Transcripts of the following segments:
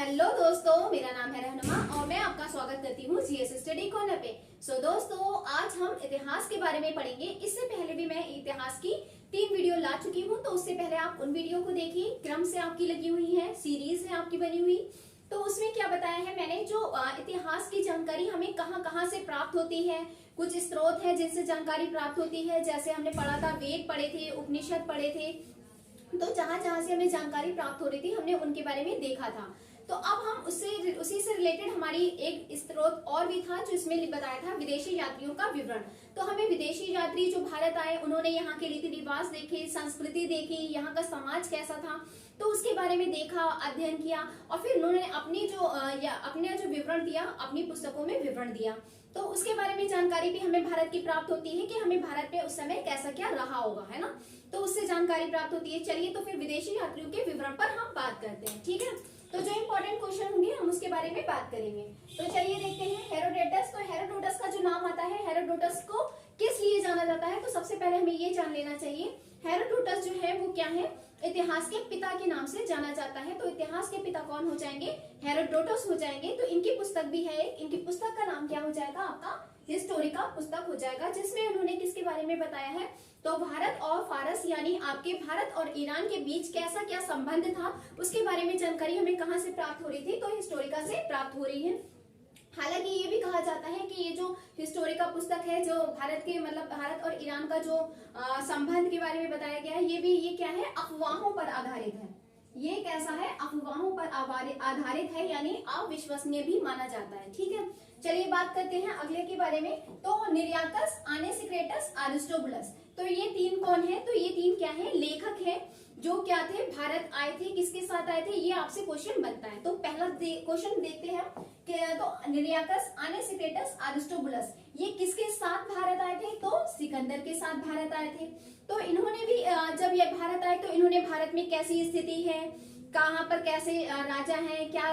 Hello दोस्तों, मेरा नाम है रहनुमा और मैं आपका स्वागत करती हूँ जीएस स्टडी कॉर्नर पे। दोस्तों, आज हम इतिहास के बारे में पढ़ेंगे। इससे पहले भी मैं इतिहास की 3 वीडियो ला चुकी हूँ, तो उससे पहले आप उन वीडियो को देखिए। क्रम से आपकी लगी हुई है, सीरीज है आपकी बनी हुई। तो उसमें क्या बताया है मैंने, जो इतिहास की जानकारी हमें कहाँ कहाँ से प्राप्त होती है। कुछ स्रोत है जिनसे जानकारी प्राप्त होती है, जैसे हमने पढ़ा था, वेद पढ़े थे, उपनिषद पढ़े थे। तो जहां जहां से हमें जानकारी प्राप्त हो रही थी, हमने उनके बारे में देखा था। तो अब हम उसी से रिलेटेड हमारी एक स्रोत और भी था, जो इसमें बताया था विदेशी यात्रियों का विवरण। तो हमें विदेशी यात्री जो भारत आए, उन्होंने यहाँ के रीति रिवाज देखे, संस्कृति देखी, यहाँ का समाज कैसा था, तो उसके बारे में देखा, अध्ययन किया और फिर उन्होंने अपने जो विवरण दिया, अपनी पुस्तकों में विवरण दिया। तो उसके बारे में जानकारी भी हमें भारत की प्राप्त होती है कि हमें भारत में उस समय कैसा क्या रहा होगा, है ना। तो उससे जानकारी प्राप्त होती है। चलिए, तो फिर विदेशी यात्रियों के विवरण पर हम बात करते हैं, ठीक है। तो जो इम्पोर्टेंट क्वेश्चन होंगे हम उसके बारे में बात करेंगे। तो चलिए देखते हैं हेरोडोटस। तो हेरोडोटस का जो नाम आता है, हेरोडोटस को किस लिए जाना जाता है, तो सबसे पहले हमें ये जान लेना चाहिए, हेरोडोटस जो है वो क्या है, इतिहास के पिता के नाम से जाना जाता है। तो इतिहास के पिता कौन हो जाएंगे, हेरोडोटस हो जाएंगे। तो इनकी पुस्तक भी है, इनकी पुस्तक का नाम क्या हो जाएगा, आपका हिस्टोरिका पुस्तक हो जाएगा, जिसमें उन्होंने किसके बारे में बताया है, तो भारत और फारस यानी आपके भारत और ईरान के बीच कैसा क्या संबंध था, उसके बारे में जानकारी हमें कहाँ से प्राप्त हो रही थी, तो हिस्टोरिका से प्राप्त हो रही है। हालांकि ये भी कहा जाता है कि ये जो हिस्टोरिका पुस्तक है, जो भारत के मतलब भारत और ईरान का जो संबंध के बारे में बताया गया है, ये क्या है, अफवाहों पर आधारित है। ये कैसा है, अफवाहों पर आधारित है, यानी अविश्वसनीय भी माना जाता है, ठीक है। चलिए बात करते हैं अगले के बारे में। तो निरियाकस, आनेसिक्रेटस, अरिस्टोबुलस, तो ये 3 कौन है, तो ये 3 क्या है, लेखक है, जो क्या थे, भारत आए थे। किसके साथ आए थे, ये आपसे क्वेश्चन बनता है। तो पहला क्वेश्चन देखते हैं कि तो निरियाकस, आनेसिक्रेटस, अरिस्टोबुलस, ये किसके साथ भारत आए थे, तो सिकंदर के साथ भारत आए थे। तो इन्होंने भी जब ये भारत आए, तो इन्होंने भारत में कैसी स्थिति है, कहाँ पर कैसे राजा हैं, क्या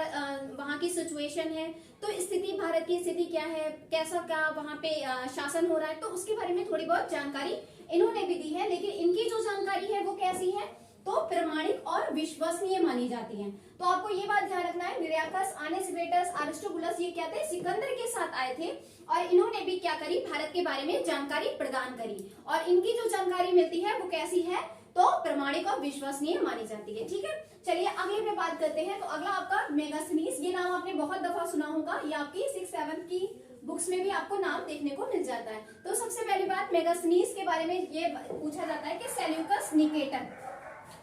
वहाँ की सिचुएशन है, तो स्थिति, भारत की स्थिति क्या है, कैसा क्या वहाँ पे शासन हो रहा है, तो उसके बारे में थोड़ी बहुत जानकारी इन्होंने भी दी है। लेकिन इनकी जो जानकारी है वो कैसी है, तो प्रमाणिक और विश्वसनीय मानी जाती है। तो आपको ये बात ध्यान रखना है, निरियाकस, आनेसिक्रेटस, अरिस्टोबुलस, ये क्या थे, सिकंदर के साथ आए थे और इन्होंने भी क्या करी, भारत के बारे में जानकारी प्रदान करी। और इनकी जो जानकारी मिलती है वो कैसी है, तो प्रमाणिक और विश्वसनीय मानी जाती है, ठीक है। चलिए अगले में बात करते हैं। तो अगला आपका मेगास्थनीज, ये नाम आपने बहुत दफा सुना होगा, ये आपकी 6-7 की बुक्स में भी आपको नाम देखने को मिल जाता है। तो सबसे पहली बात, मेगास्थनीज के बारे में ये पूछा जाता है कि सेल्यूकस निकेटर,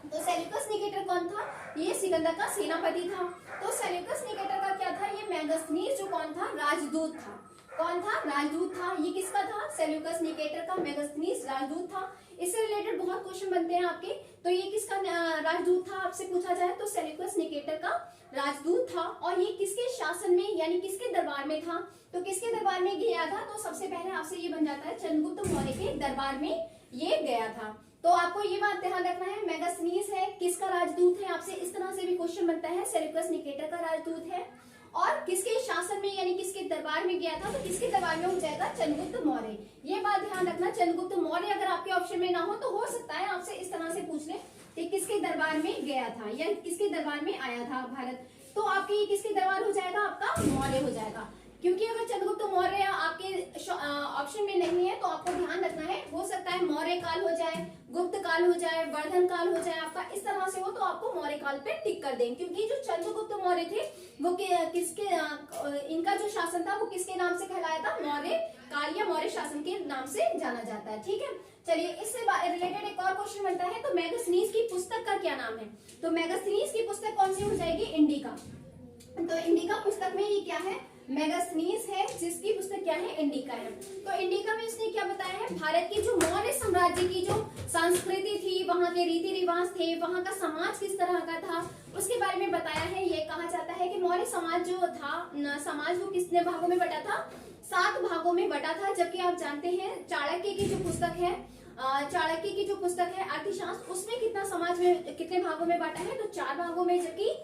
तो सेल्यूकस निकेटर कौन था, ये सिकंदर का सेनापति था। तो सेल्यूकस निकेटर का क्या था, ये मेगास्थनीज जो कौन था, राजदूत था। कौन था, राजदूत था। ये किसका था, सेल्यूकस निकेटर का मेगास्थनीज राजदूत था। इससे रिलेटेड बहुत क्वेश्चन बनते हैं आपके। तो ये किसका राजदूत था, आपसे पूछा जाए तो सेल्यूकस निकेटर का राजदूत था। और ये किसके शासन में यानी किसके दरबार में था, तो किसके दरबार में गया था, तो सबसे पहले आपसे ये बन जाता है, चंद्रगुप्त मौर्य के दरबार में ये गया था। तो आपको ये बात ध्यान रखना है, मेगास्थनीज है, किसका राजदूत है, आपसे इस तरह से भी क्वेश्चन बनता है, सेल्यूकस निकेटर का राजदूत है। और किसके शासन में यानी किसके दरबार में गया था, तो किसके दरबार में हो जाएगा, चंद्रगुप्त मौर्य। ये बात ध्यान रखना, चंद्रगुप्त मौर्य अगर आपके ऑप्शन में ना हो तो हो सकता है आपसे इस तरह से पूछ ले कि किसके दरबार में गया था या किसके दरबार में आया था भारत, तो आपके ये किसके दरबार हो जाएगा, आपका मौर्य हो जाएगा। क्योंकि अगर चंद्रगुप्त मौर्य आपके ऑप्शन में नहीं है तो आपको ध्यान रखना है, हो सकता है मौर्य काल हो जाए, गुप्त काल हो जाए, वर्धन काल हो जाए, आपका इस तरह से हो तो आपको मौर्य काल पे टिक कर दें। क्योंकि जो चंद्रगुप्त मौर्य थे वो किसके इनका जो शासन था वो किसके नाम से कहलाया था, मौर्य काल या मौर्य शासन के नाम से जाना जाता है, ठीक है। चलिए इससे रिलेटेड एक और क्वेश्चन बनता है, तो मेगास्थनीज की पुस्तक का क्या नाम है, तो मेगास्थनीज की पुस्तक कौन सी हो जाएगी, इंडिका। तो इंडिका पुस्तक में ये क्या है, मेगास्थनीज है, जिसकी पुस्तक क्या है, इंडिका है। तो इंडिका में इसने क्या बताया है, भारत की जो मौर्य साम्राज्य की जो संस्कृति थी, वहाँ के रीति रिवाज थे, वहाँ का समाज किस तरह का था, उसके बारे में बताया है। ये कहा जाता है कि मौर्य समाज जो था, समाज वो कितने भागों में बटा था, 7 भागों में बटा था। जबकि आप जानते हैं चाणक्य की जो पुस्तक है, चाणक्य की जो पुस्तक है अर्थशास्त्र, उसमें कितना समाज में कितने भागों में बांटा है, तो 4 भागों में। जबकि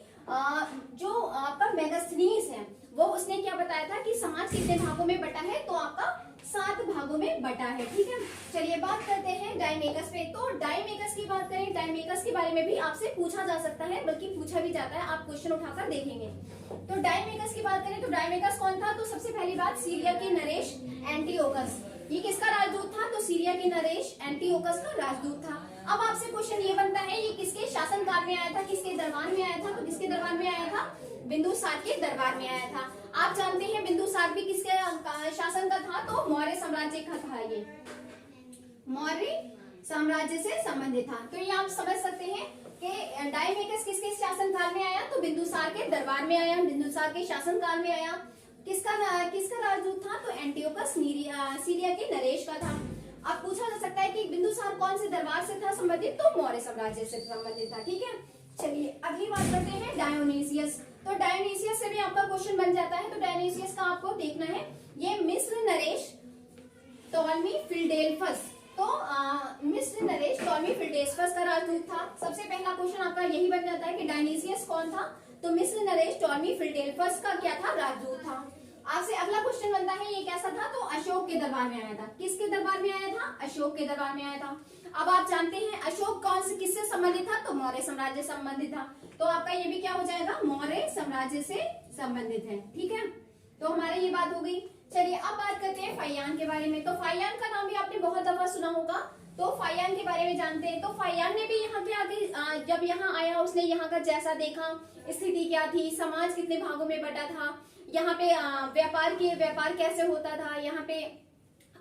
जो आपका मेगास्थनीज है वो उसने क्या बताया था कि समाज कितने भागों में बटा है, तो आपका 7 भागों में बटा है। ठीक है, चलिए बात करते हैं डायमेकस पे। तो डायमेकस की बात करें, डायमेकस के बारे में भी आपसे पूछा जा सकता है, बल्कि पूछा भी जाता है, आप क्वेश्चन उठाकर देखेंगे। तो डायमेकस की बात करें तो डायमेकस कौन था? तो सबसे पहली बात, सीरिया के नरेश एंटियोकस। ये किसका राजदूत था? तो सीरिया के नरेश एंटियोकस का राजदूत था। अब आपसे क्वेश्चन ये बनता है, ये किसके शासनकाल में आया था, किसके दरबार में आया था? तो किसके दरबार में आया था? बिंदुसार के दरबार में आया था। आप जानते हैं बिंदुसार भी किसके शासन का था? तो मौर्य साम्राज्य का था। ये मौर्य साम्राज्य से संबंधित था। तो ये आप समझ सकते हैं कि डायमेकस किसके शासन काल में आया? तो बिंदुसार के दरबार में आया, बिंदुसार के शासन काल में आया। किसका राजदूत था? तो एंटियोकस सीरिया के नरेश का था। अब पूछा जा सकता है कि बिंदुसार कौन से दरबार से था संबंधित? तो मौर्य साम्राज्य से संबंधित था। ठीक है, चलिए अगली बात करते हैं डायोनीसियस। तो डायोनीसियस से भी आपका क्वेश्चन बन जाता है। तो डायोनीसियस का आपको देखना है, ये मिस्र नरेश टॉलमी फिलडेल्फस, तो मिस्र नरेश टॉलमी फिलडेल्फस का राजदूत था। सबसे पहला क्वेश्चन आपका यही बन जाता है कि डायोनीसियस कौन था? तो मिस्र नरेश टॉलमी फिलडेल्फस का क्या था? राजदूत था। आपसे अगला क्वेश्चन बनता है, ये कैसा था? तो अशोक के दरबार में आया था। किसके दरबार में आया था? अशोक के दरबार में आया था। अब आप जानते हैं अशोक कौन से किससे संबंधित था? तो मौर्य साम्राज्य से संबंधित था। तो आपका ये भी क्या हो जाएगा? मौर्य साम्राज्य से संबंधित है। ठीक है, तो हमारी ये बात हो गई। चलिए अब बात करते हैं फाइयान के बारे में। तो फाइयान का नाम भी आपने बहुत दफा सुना होगा। तो फाइयान के बारे में जानते हैं। तो फाइयान ने भी यहाँ के आगे जब यहाँ आया, उसने यहाँ का जैसा देखा, स्थिति क्या थी, समाज कितने भागों में बटा था, यहाँ पे व्यापार कैसे होता था, यहाँ पे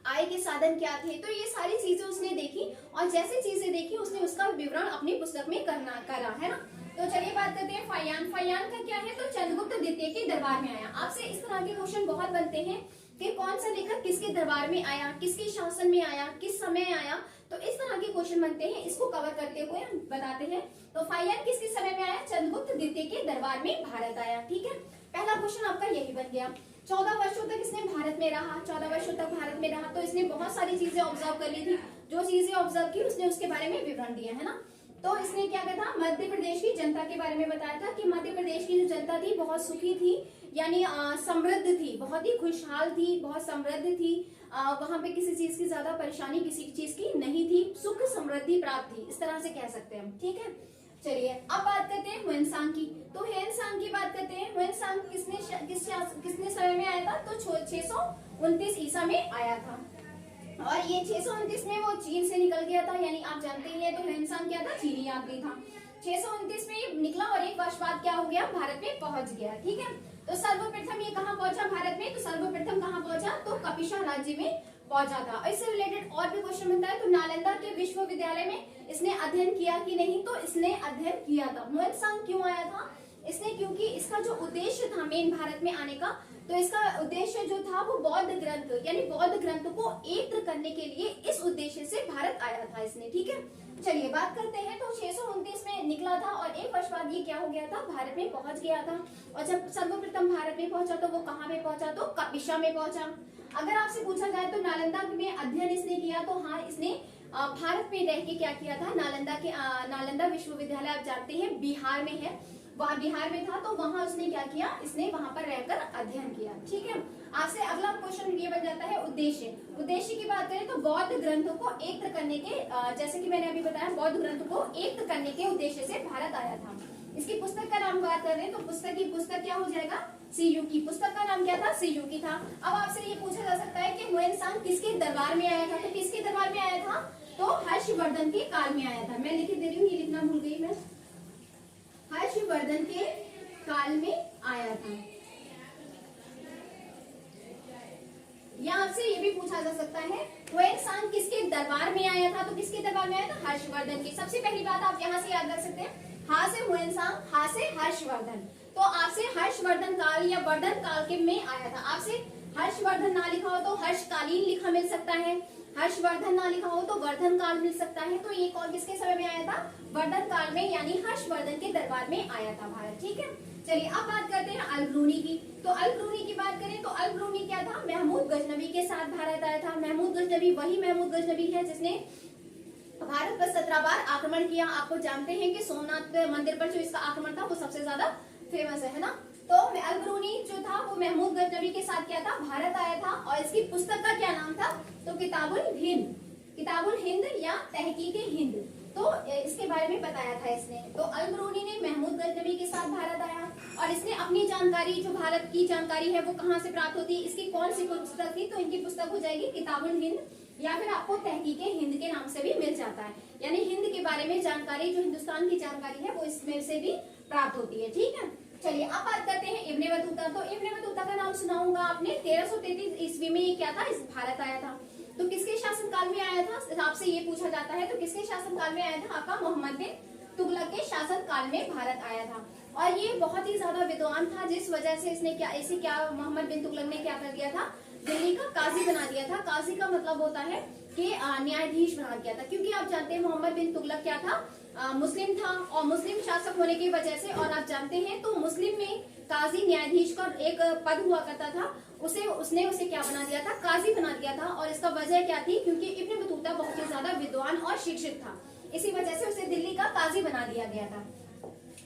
आय के साधन क्या थे, तो ये सारी चीजें उसने देखी और जैसे चीजें देखी उसने उसका विवरण अपनी पुस्तक में करा है ना। तो चलिए बात करते हैं फाइयान। फाइयान का क्या है? तो चंद्रगुप्त द्वितीय के दरबार में आया। आपसे इस तरह के क्वेश्चन बहुत बनते हैं कि कौन सा लेखक किसके दरबार में आया, किसके शासन में आया, किस समय आया। तो इस तरह के क्वेश्चन बनते हैं, इसको कवर करते हुए हम बताते हैं। तो फाइयान किसके समय में आया? चंद्रगुप्त द्वितीय के दरबार में भारत आया। ठीक है, पहला क्वेश्चन आपका यही बन गया। 14 वर्षों तक इसने भारत में रहा। 14 वर्षों तक भारत में रहा तो इसने बहुत सारी चीजें ऑब्जर्व कर ली थी। जो चीजें ऑब्जर्व की उसने उसके बारे में विवरण दिया है ना। तो इसने क्या किया था? मध्य प्रदेश की जनता के बारे में बताया था कि मध्य प्रदेश की जो जनता थी बहुत सुखी थी, यानी समृद्ध थी, बहुत ही खुशहाल थी, बहुत समृद्ध थी। वहां पे किसी चीज की ज्यादा परेशानी किसी चीज की नहीं थी, सुख समृद्धि प्राप्त थी, इस तरह से कह सकते हैं हम। ठीक है, चलिए अब बात करते हैं ह्वेनसांग की। तो ह्वेनसांग की बात करते हैं। ह्वेनसांग किसने समय में आया था? तो 629 ईसा में आया था। और ये 629 में वो चीन से निकल गया था, यानी आप जानते ही हैं। तो ह्वेनसांग क्या था? चीनी यात्री था। 629 में निकला और एक वर्ष बाद क्या हो गया? भारत में पहुंच गया। ठीक है, तो सर्वप्रथम ये कहाँ पहुंचा भारत में? तो सर्वप्रथम कहाँ पहुंचा? तो कपिशा राज्य में पहुंचा था। इससे रिलेटेड और भी क्वेश्चन बनता है। तो नालंदा के विश्वविद्यालय में इसने अध्ययन किया कि नहीं? तो इसने अध्ययन किया था। ह्वेनसांग क्यों आया था? इसने क्योंकि इसका जो उद्देश्य था मेन भारत में आने का, तो इसका उद्देश्य जो था वो बौद्ध ग्रंथ, यानी बौद्ध ग्रंथ को एकत्र करने के लिए इस उद्देश्य से भारत आया था इसने। ठीक है, चलिए बात करते हैं। तो 629 में निकला था और एक वर्ष बाद ये क्या हो गया था? भारत में पहुंच गया था। और जब सर्वप्रथम भारत में पहुंचा तो वो कहाँ में पहुंचा? तो कपिशा में पहुंचा। अगर आपसे पूछा जाए तो नालंदा में अध्ययन इसने किया, तो हाँ, इसने भारत में रह के क्या किया था? नालंदा विश्वविद्यालय आप जानते हैं बिहार में है, वहाँ बिहार में था, तो वहां उसने क्या किया? इसने वहां पर रहकर अध्ययन किया। ठीक है, आपसे अगला क्वेश्चन ये बन जाता है उद्देश्य की बात करें तो बौद्ध ग्रंथों को एकत्र करने के, जैसे कि मैंने अभी बताया, बौद्ध ग्रंथों को एकत्र करने के उद्देश्य से भारत आया था। इसकी पुस्तक का नाम बात कर रहे हैं तो पुस्तक क्या हो जाएगा? सीयूकी। पुस्तक का नाम क्या था? सीयूकी था। अब आपसे ये पूछा जा सकता है कि ह्वेनसांग किसके दरबार में आया था? तो किसके दरबार में आया था? तो हर्षवर्धन के काल में आया था। मैं लिख दे रही हूँ, ये लिखना भूल गई मैं। हर्षवर्धन के काल में आया था। या आपसे ये भी पूछा जा सकता है ह्वेनसांग किसके दरबार में आया था? तो किसके दरबार में आया था? हर्षवर्धन के। सबसे पहली बात आप यहाँ से याद रख सकते हैं, हा से ह्वेनसांग, हा से हर्षवर्धन। तो आपसे हर्षवर्धन काल या वर्धन काल के में आया था। आपसे हर्षवर्धन ना लिखा हो तो हर्षकालीन लिखा मिल सकता है, हर्षवर्धन ना लिखा हो तो वर्धन काल मिल सकता है। तो ये कौन किसके समय में आया था? वर्धन काल में, यानी हर्षवर्धन के दरबार में आया था भारत। ठीक है, चलिए अब बात करते हैं अल-ब्रूनी की। तो अल-ब्रूनी की बात करें तो अल-ब्रूनी क्या था? महमूद गजनवी के साथ भारत आया था। महमूद गजनवी वही महमूद गजनवी है जिसने भारत पर 17 बार आक्रमण किया। आपको जानते हैं कि सोमनाथ मंदिर पर जो इसका आक्रमण था वो सबसे ज्यादा फेमस है ना। तो अल-बरूनी जो था वो महमूद गजनवी के साथ क्या था, भारत आया था। और इसकी पुस्तक का क्या नाम था, तो किताबुल हिंद, किताबुल हिंद या तहकीक हिंद, तो इसके बारे में बताया था इसने। तो अल-बरूनी ने महमूद गजनवी के साथ भारत आया और इसने अपनी जानकारी, जो भारत की जानकारी है वो कहाँ से प्राप्त होती है, इसकी कौन सी पुस्तक थी, तो इनकी पुस्तक हो जाएगी किताबुल हिंद या फिर आपको तहकीक हिंद के नाम से भी मिल जाता है। यानी हिंद के बारे में जानकारी, जो हिंदुस्तान की जानकारी है वो इसमें से भी प्राप्त होती है। ठीक है, चलिए अब बात करते हैं इब्ने बतूता। तो इब्ने बतूता का नाम सुना होगा आपने। 1333 ईस्वी में ये क्या था, इस भारत आया था। तो किसके शासनकाल में आया था, आपसे ये पूछा जाता है, तो किसके शासनकाल में आया था, आपका मोहम्मद बिन तुगलक के शासनकाल में भारत आया था। और ये बहुत ही ज्यादा विद्वान था, जिस वजह से इसने क्या मोहम्मद बिन तुगलक ने क्या कर दिया था, दिल्ली का काजी बना दिया था। काजी का मतलब होता है कि न्यायाधीश बना दिया था, क्योंकि आप जानते हैं मोहम्मद बिन तुगलक क्या था, मुस्लिम था और मुस्लिम शासक होने की वजह से, और आप जानते हैं तो मुस्लिम में काजी न्यायाधीश का एक पद हुआ करता था, उसने उसे क्या बना दिया था, काजी बना दिया था। और इसका वजह क्या थी, क्योंकि इब्ने बतूता बहुत ही ज्यादा विद्वान और शिक्षित था, इसी वजह से उसे दिल्ली का काजी बना दिया गया था।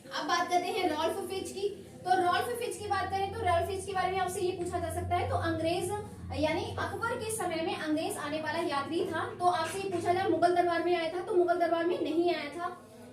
अब बात करते हैं रॉल्फ फिच की। तो रॉल्फ फिच की बात करें तो रॉल्फ फिच के बारे में आपसे ये पूछा जा सकता है, तो अंग्रेज यानी अकबर के समय में अंग्रेज आने वाला यात्री था। तो आपसे ये पूछा जाए मुगल दरबार में आया था, तो मुगल दरबार में नहीं आया था,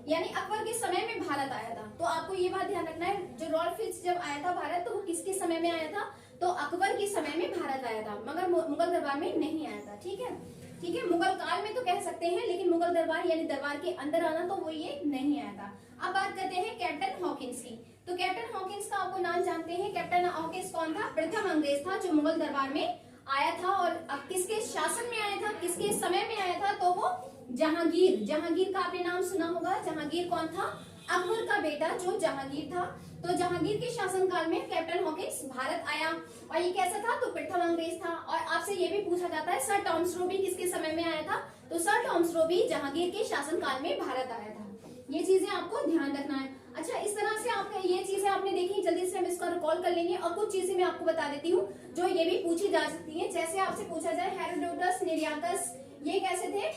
यानी अकबर के समय में भारत आया था। तो आपको ये बात ध्यान रखना है, जो रॉल्फ फिच जब आया था भारत, तो वो किसके समय में आया था, तो अकबर के समय में भारत आया था, मगर मुगल दरबार में नहीं आया था। ठीक है, ठीक है, मुगल काल में तो कह सकते हैं, लेकिन मुगल दरबार यानी दरबार के अंदर आना तो वो ये नहीं आया था। अब बात करते हैं कैप्टन हॉकिंस की। तो कैप्टन हॉकिंस का आपको नाम जानते हैं। कैप्टन हॉकिंस कौन था, प्रथम अंग्रेज था जो मुगल दरबार में आया था। और अब किसके शासन में आया था, किसके समय में आया था, तो वो जहांगीर, जहांगीर का आपने नाम सुना होगा। जहांगीर कौन था, अकबर का बेटा जो जहांगीर था। तो जहांगीर के शासनकाल में कैप्टन हॉकिंस भारत आया। और ये कैसा था, तो प्रथम अंग्रेज था। और आपसे ये भी पूछा जाता है सर टॉमस रो भी किसके समय में आया था, तो सर टॉमस रो भी जहांगीर के शासनकाल में भारत आया था। ये चीजें आपको ध्यान रखना है। अच्छा, इस तरह से आपने ये चीजें आपने देखी, जल्दी से हम इसका रिकॉल कर लेंगे। और कुछ चीजें मैं आपको बता देती हूँ जो ये भी पूछी जा सकती है। जैसे आपसे पूछा जाए हेरोडोटस, निरियाकस, ये कैसे थे,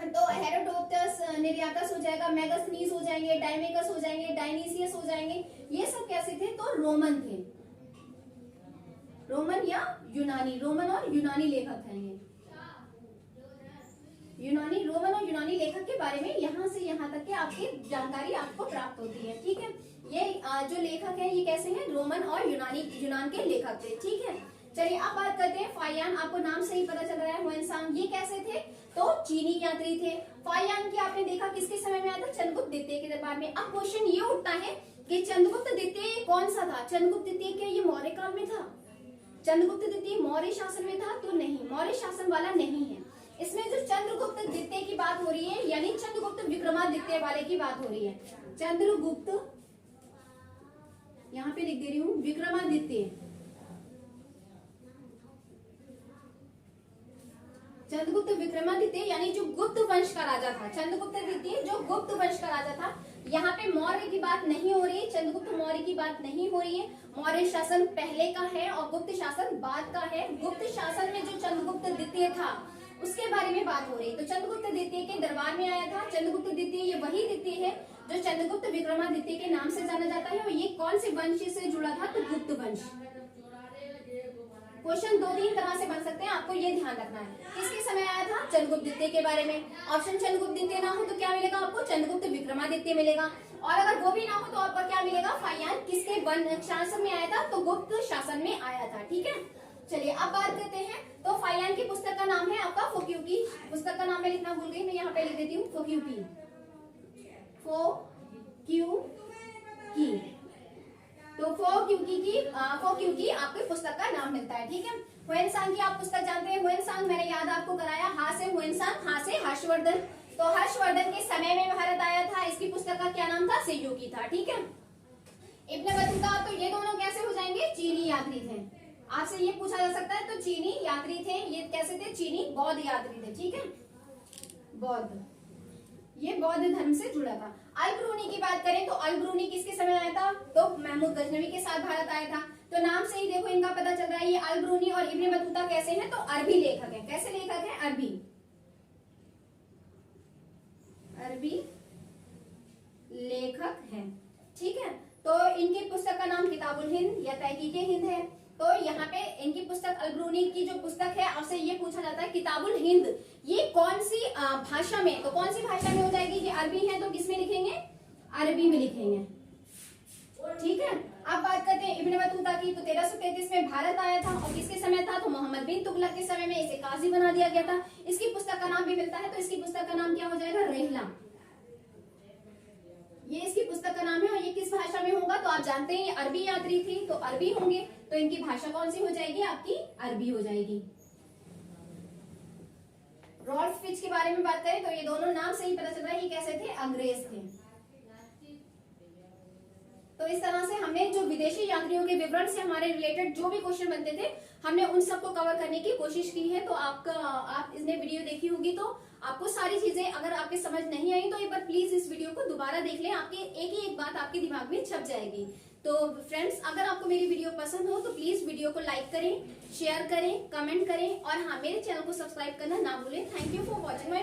तो हेरोडोटस, निरियाकस हो जाएगा, मेगास्थनीज हो जाएंगे, डायमेकस हो जाएंगे, डायनीसियस हो जाएंगे, ये सब कैसे थे, तो रोमन थे, रोमन या यूनानी, रोमन और यूनानी लेखक हैं ये। यूनानी, रोमन और यूनानी लेखक के बारे में यहाँ से यहाँ तक के आपकी जानकारी आपको प्राप्त होती है। ठीक है, ये जो लेखक है ये कैसे हैं, रोमन और यूनान के लेखक थे। ठीक है, चलिए अब बात करते हैं फाहियान। आपको नाम से ही पता चल रहा है, हुएनसांग, ये कैसे थे, तो चीनी यात्री थे। फाहियान की आपने देखा किसके समय में आया था, चंद्रगुप्त द्वितीय के दरबार में। अब क्वेश्चन ये उठता है कि चंद्रगुप्त द्वितीय कौन सा था, चंद्रगुप्त द्वितीय क्या ये मौर्य काल में था, चंद्रगुप्त द्वितीय मौर्य शासन में था, तो नहीं, मौर्य शासन वाला नहीं है। इसमें जो चंद्रगुप्त द्वितीय की बात हो रही है, यानी चंद्रगुप्त विक्रमादित्य वाले की बात हो रही है। चंद्रगुप्त, यहाँ पे लिख दे रही हूँ, विक्रमादित्य, चंद्रगुप्त विक्रमादित्य यानी जो गुप्त वंश का राजा था, चंद्रगुप्त द्वितीय जो गुप्त वंश का राजा था। यहाँ पे मौर्य की बात नहीं हो रही है, चंद्रगुप्त मौर्य की बात नहीं हो रही है। मौर्य शासन पहले का है और गुप्त शासन बाद का है। गुप्त शासन में जो चंद्रगुप्त द्वितीय था उसके बारे में बात हो रही है। तो चंद्रगुप्त द्वितीय के दरबार में आया था। चंद्रगुप्त द्वितीय ये वही द्वितीय है जो चंद्रगुप्त विक्रमादित्य के नाम से जाना जाता है। और ये कौन से वंश से जुड़ा था, तो गुप्त वंश। क्वेश्चन 2-3 तरह से बन सकते हैं, आपको ये ध्यान रखना है। किसके समय आया था, चंद्रगुप्त द्वितीय के बारे में। ऑप्शन चंद्रगुप्त द्वितीय ना हो तो क्या मिलेगा आपको, चंद्रगुप्त विक्रमादित्य मिलेगा। और अगर वो भी ना हो तो आपका क्या मिलेगा, फाहियान किसके शासन में आया था, तो गुप्त शासन में आया था। ठीक है, चलिए अब बात करते हैं। तो फाहियान की पुस्तक का नाम है आपका फोक्यूकी। पुस्तक का नाम मैं लिखना भूल गई, मैं यहाँ पे लिख देती हूँ फोक्यूकी, फोक्यूकी। तो फोक्यूकी आपकी पुस्तक का नाम मिलता है। ठीक है, हुएनसांग की आप पुस्तक जानते हैं। हुएनसांग मैंने याद आपको कराया, हा से हुएनसांग, हा से हर्षवर्धन। तो हर्षवर्धन के समय में भारत आया था। इसकी पुस्तक का क्या नाम था, सेयूकी था। ठीक है, इब्ने बतूता, तो ये दोनों कैसे हो जाएंगे, चीनी यात्री थे। आपसे ये पूछा जा सकता है, तो चीनी यात्री थे। ये कैसे थे, चीनी बौद्ध यात्री थे। ठीक है, बौद्ध, ये बौद्ध धर्म से जुड़ा था। अल-बरूनी की बात करें तो अल-बरूनी किसके समय आया था, तो महमूद गजनवी के साथ भारत आया था। तो नाम से ही देखो इनका पता चल रहा है, ये अल-बरूनी और इब्ने बतूता कैसे हैं, तो अरबी लेखक हैं। कैसे लेखक हैं, अरबी लेखक हैं। ठीक है, तो इनकी पुस्तक का नाम नाम किताबुल हिंद या तहकीके हिंद है। तो यहाँ पे इनकी पुस्तक अल-बरूनी की जो पुस्तक है, आपसे ये पूछा जाता है किताबुल हिंद ये कौन सी भाषा में, तो कौन सी भाषा में हो जाएगी? ये अरबी है तो किस में लिखेंगे? अरबी में लिखेंगे। ठीक है, अब बात करते हैं इब्न बतूता की। तो 1333 में भारत आया था और किसके समय था? तो मोहम्मद बिन तुगलक के समय में इसे काजी बना दिया गया था। इसकी पुस्तक का नाम भी मिलता है, तो इसकी पुस्तक का नाम क्या हो जाएगा? रिहला। ये इसकी पुस्तक का नाम है और ये किस भाषा में होगा? तो आप जानते हैं ये अरबी यात्री थी, तो अरबी होंगे, तो इनकी भाषा कौन सी हो जाएगी? आपकी अरबी हो जाएगी। रॉल्फ फिच के बारे में बात करें तो ये दोनों नाम से ही पता चल रहा है ये कैसे थे? अंग्रेज थे। तो इस तरह से हमने जो विदेशी यात्रियों के विवरण से हमारे रिलेटेड जो भी क्वेश्चन बनते थे, हमने उन सबको कवर करने की कोशिश की है। तो आप इसने वीडियो देखी होगी तो आपको सारी चीजें अगर आपके समझ नहीं आई तो एक बार प्लीज इस वीडियो को दोबारा देख लें, आपके एक ही एक बात आपके दिमाग में छप जाएगी। तो फ्रेंड्स, अगर आपको मेरी वीडियो पसंद हो तो प्लीज वीडियो को लाइक करें, शेयर करें, कमेंट करें और हाँ, मेरे चैनल को सब्सक्राइब करना ना भूलें। Thank you for watching my